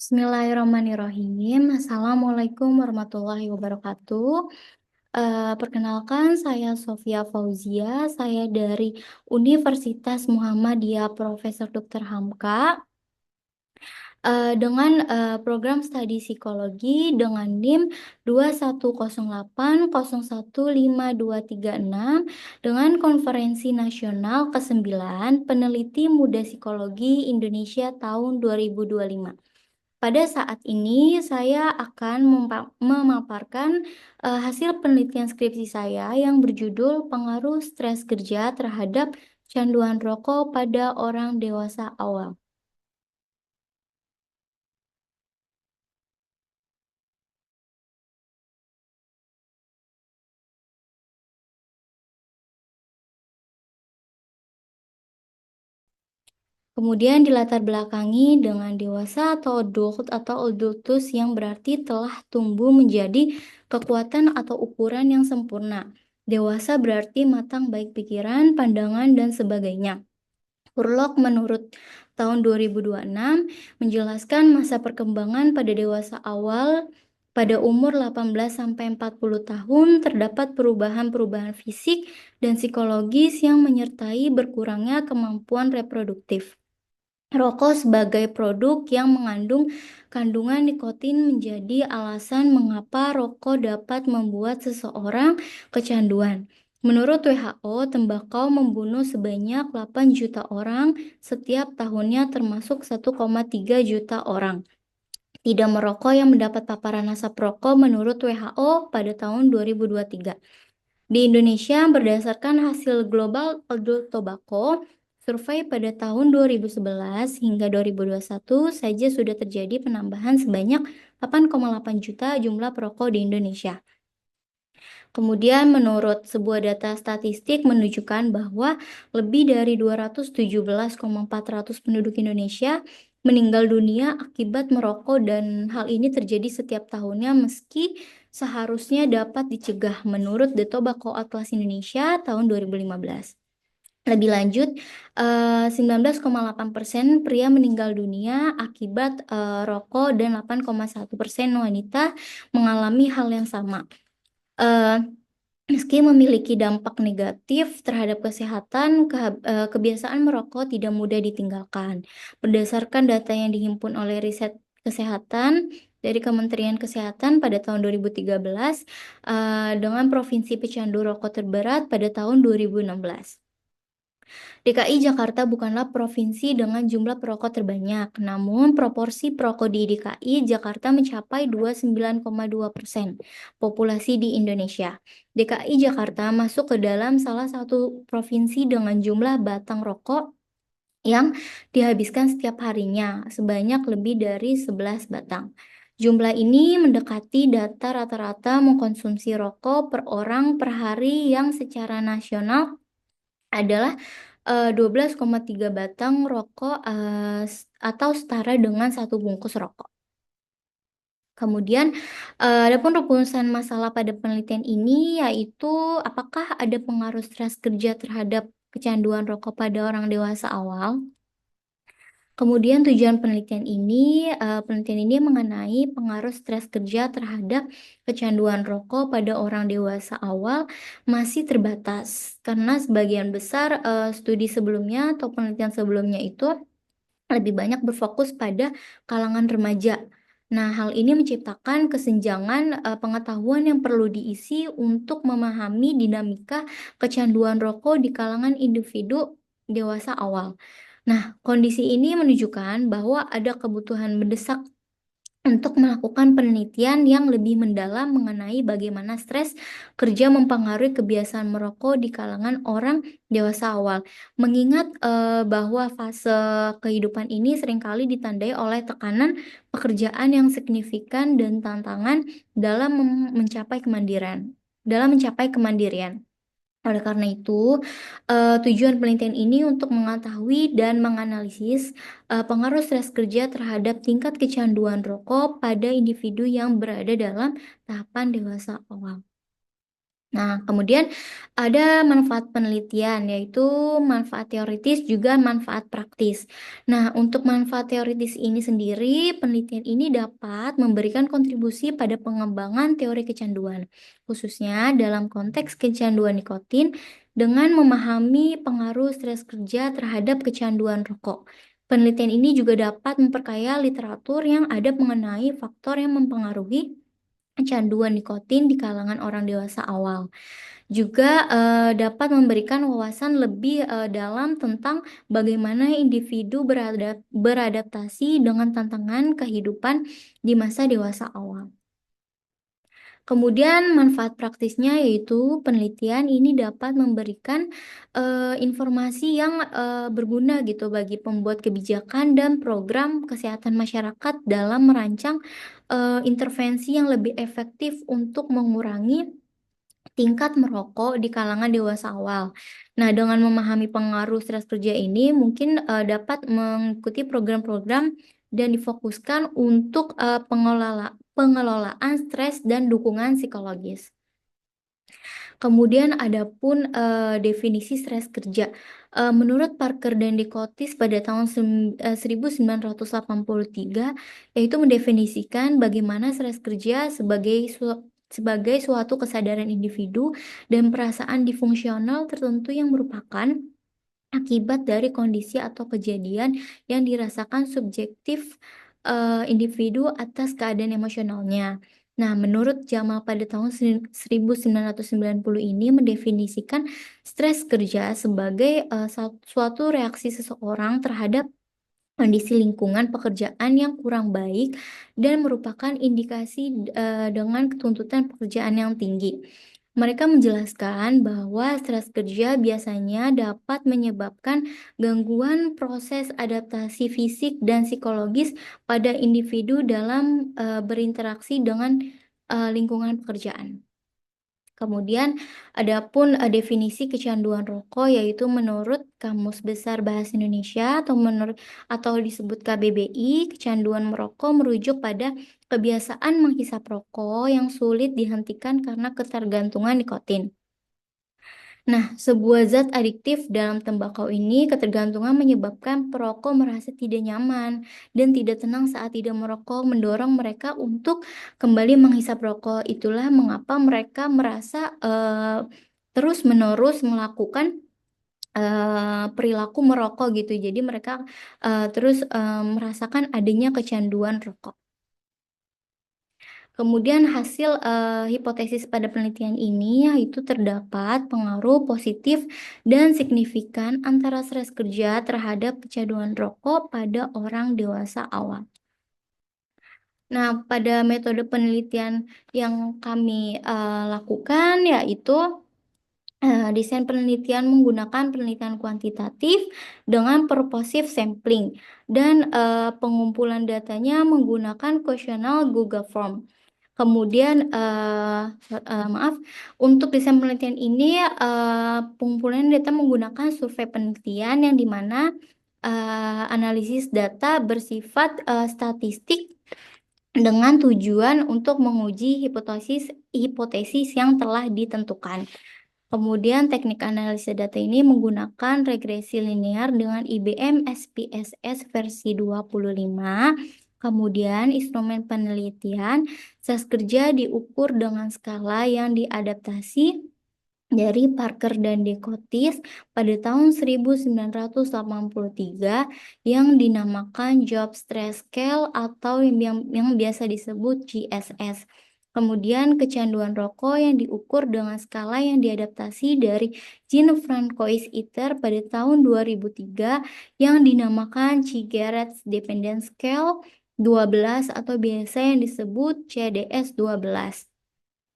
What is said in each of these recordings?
Bismillahirrahmanirrahim. Assalamualaikum warahmatullahi wabarakatuh. Perkenalkan, saya Sofia Fauzia. Saya dari Universitas Muhammadiyah Profesor Dr. Hamka. Dengan program studi psikologi dengan NIM 2108015236 dengan Konferensi Nasional ke-9 Peneliti Muda Psikologi Indonesia tahun 2025. Pada saat ini saya akan memaparkan hasil penelitian skripsi saya yang berjudul Pengaruh Stres Kerja Terhadap Canduan Rokok pada Orang Dewasa Awal. Kemudian dilatar belakangi dengan dewasa atau adult atau adultus yang berarti telah tumbuh menjadi kekuatan atau ukuran yang sempurna. Dewasa berarti matang baik pikiran, pandangan, dan sebagainya. Hurlock menurut tahun 2026 menjelaskan masa perkembangan pada dewasa awal pada umur 18-40 tahun terdapat perubahan-perubahan fisik dan psikologis yang menyertai berkurangnya kemampuan reproduktif. Rokok sebagai produk yang mengandung kandungan nikotin menjadi alasan mengapa rokok dapat membuat seseorang kecanduan. Menurut WHO, tembakau membunuh sebanyak 8 juta orang setiap tahunnya termasuk 1,3 juta orang tidak merokok yang mendapat paparan asap rokok menurut WHO pada tahun 2023. Di Indonesia, berdasarkan hasil Global Adult Tobacco Survey pada tahun 2011 hingga 2021 saja sudah terjadi penambahan sebanyak 8,8 juta jumlah perokok di Indonesia. Kemudian menurut sebuah data statistik menunjukkan bahwa lebih dari 217,400 penduduk Indonesia meninggal dunia akibat merokok dan hal ini terjadi setiap tahunnya meski seharusnya dapat dicegah menurut The Tobacco Atlas Indonesia tahun 2015. Lebih lanjut, 19,8% pria meninggal dunia akibat rokok dan 8,1% wanita mengalami hal yang sama. Meski memiliki dampak negatif terhadap kesehatan, kebiasaan merokok tidak mudah ditinggalkan. Berdasarkan data yang dihimpun oleh riset kesehatan dari Kementerian Kesehatan pada tahun 2013, dengan provinsi pecandu rokok terberat pada tahun 2016. DKI Jakarta bukanlah provinsi dengan jumlah perokok terbanyak, namun proporsi perokok di DKI Jakarta mencapai 29,2% populasi di Indonesia. DKI Jakarta masuk ke dalam salah satu provinsi dengan jumlah batang rokok yang dihabiskan setiap harinya, sebanyak lebih dari 11 batang. Jumlah ini mendekati data rata-rata mengkonsumsi rokok per orang per hari yang secara nasional adalah 12,3 batang rokok atau setara dengan satu bungkus rokok. Kemudian, adapun rumusan masalah pada penelitian ini yaitu apakah ada pengaruh stres kerja terhadap kecanduan rokok pada orang dewasa awal? Kemudian tujuan penelitian ini mengenai pengaruh stres kerja terhadap kecanduan rokok pada orang dewasa awal masih terbatas karena sebagian besar studi sebelumnya atau penelitian sebelumnya itu lebih banyak berfokus pada kalangan remaja. Nah, hal ini menciptakan kesenjangan pengetahuan yang perlu diisi untuk memahami dinamika kecanduan rokok di kalangan individu dewasa awal. Nah, kondisi ini menunjukkan bahwa ada kebutuhan mendesak untuk melakukan penelitian yang lebih mendalam mengenai bagaimana stres kerja mempengaruhi kebiasaan merokok di kalangan orang dewasa awal. Mengingat bahwa fase kehidupan ini seringkali ditandai oleh tekanan pekerjaan yang signifikan dan tantangan dalam mencapai kemandirian. Oleh karena itu, tujuan penelitian ini untuk mengetahui dan menganalisis pengaruh stres kerja terhadap tingkat kecanduan rokok pada individu yang berada dalam tahapan dewasa awal. Nah, kemudian ada manfaat penelitian, yaitu manfaat teoritis juga manfaat praktis. Nah, untuk manfaat teoritis ini sendiri, penelitian ini dapat memberikan kontribusi pada pengembangan teori kecanduan, khususnya dalam konteks kecanduan nikotin dengan memahami pengaruh stres kerja terhadap kecanduan rokok. Penelitian ini juga dapat memperkaya literatur yang ada mengenai faktor yang mempengaruhi kecanduan nikotin di kalangan orang dewasa awal. Juga, dapat memberikan wawasan lebih, dalam tentang bagaimana individu beradaptasi dengan tantangan kehidupan di masa dewasa awal. Kemudian manfaat praktisnya yaitu penelitian ini dapat memberikan, informasi yang, berguna gitu bagi pembuat kebijakan dan program kesehatan masyarakat dalam merancang, intervensi yang lebih efektif untuk mengurangi tingkat merokok di kalangan dewasa awal. Nah, dengan memahami pengaruh stres kerja ini mungkin, dapat mengikuti program-program dan difokuskan untuk, pengelolaan stres dan dukungan psikologis. Kemudian adapun, definisi stres kerja. Menurut Parker dan Dikotis pada tahun 1983, yaitu mendefinisikan bagaimana stres kerja sebagai suatu kesadaran individu dan perasaan disfungsional tertentu yang merupakan akibat dari kondisi atau kejadian yang dirasakan subjektif, individu atas keadaan emosionalnya. Nah, menurut Jamal pada tahun 1990 ini mendefinisikan stres kerja sebagai, suatu reaksi seseorang terhadap kondisi lingkungan pekerjaan yang kurang baik dan merupakan indikasi, dengan tuntutan pekerjaan yang tinggi. Mereka menjelaskan bahwa stres kerja biasanya dapat menyebabkan gangguan proses adaptasi fisik dan psikologis pada individu dalam, berinteraksi dengan, lingkungan pekerjaan. Kemudian adapun, definisi kecanduan rokok yaitu menurut Kamus Besar Bahasa Indonesia atau disebut KBBI, kecanduan merokok merujuk pada kebiasaan menghisap rokok yang sulit dihentikan karena ketergantungan nikotin. Nah, sebuah zat adiktif dalam tembakau ini ketergantungan menyebabkan perokok merasa tidak nyaman dan tidak tenang saat tidak merokok, mendorong mereka untuk kembali menghisap rokok. Itulah mengapa mereka merasa terus-menerus melakukan perilaku merokok gitu. Jadi mereka terus merasakan adanya kecanduan rokok. Kemudian hasil, hipotesis pada penelitian ini yaitu terdapat pengaruh positif dan signifikan antara stres kerja terhadap kecanduan rokok pada orang dewasa awal. Nah, pada metode penelitian yang kami, lakukan yaitu, desain penelitian menggunakan penelitian kuantitatif dengan purposive sampling dan, pengumpulan datanya menggunakan kuesioner Google Form. Kemudian, maaf, untuk desain penelitian ini, pengumpulan data menggunakan survei penelitian yang di mana, analisis data bersifat, statistik dengan tujuan untuk menguji hipotesis hipotesis yang telah ditentukan. Kemudian teknik analisis data ini menggunakan regresi linear dengan IBM SPSS versi 25. Kemudian instrumen penelitian stres kerja diukur dengan skala yang diadaptasi dari Parker dan Dekotis pada tahun 1983 yang dinamakan Job Stress Scale atau yang biasa disebut GSS. Kemudian kecanduan rokok yang diukur dengan skala yang diadaptasi dari Jean-Francois-Iter pada tahun 2003 yang dinamakan Cigarettes Dependence Scale 12 atau biasa yang disebut CDS 12.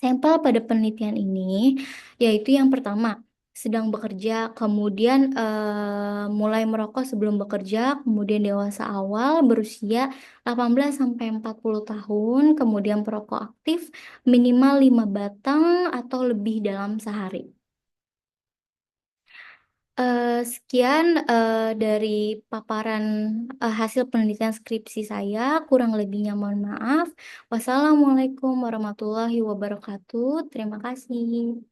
Sampel pada penelitian ini yaitu yang pertama, sedang bekerja, kemudian, mulai merokok sebelum bekerja, kemudian dewasa awal berusia 18 sampai 40 tahun, kemudian perokok aktif minimal 5 batang atau lebih dalam sehari. Sekian, dari paparan, hasil penelitian skripsi saya, kurang lebihnya mohon maaf. Wassalamualaikum warahmatullahi wabarakatuh. Terima kasih.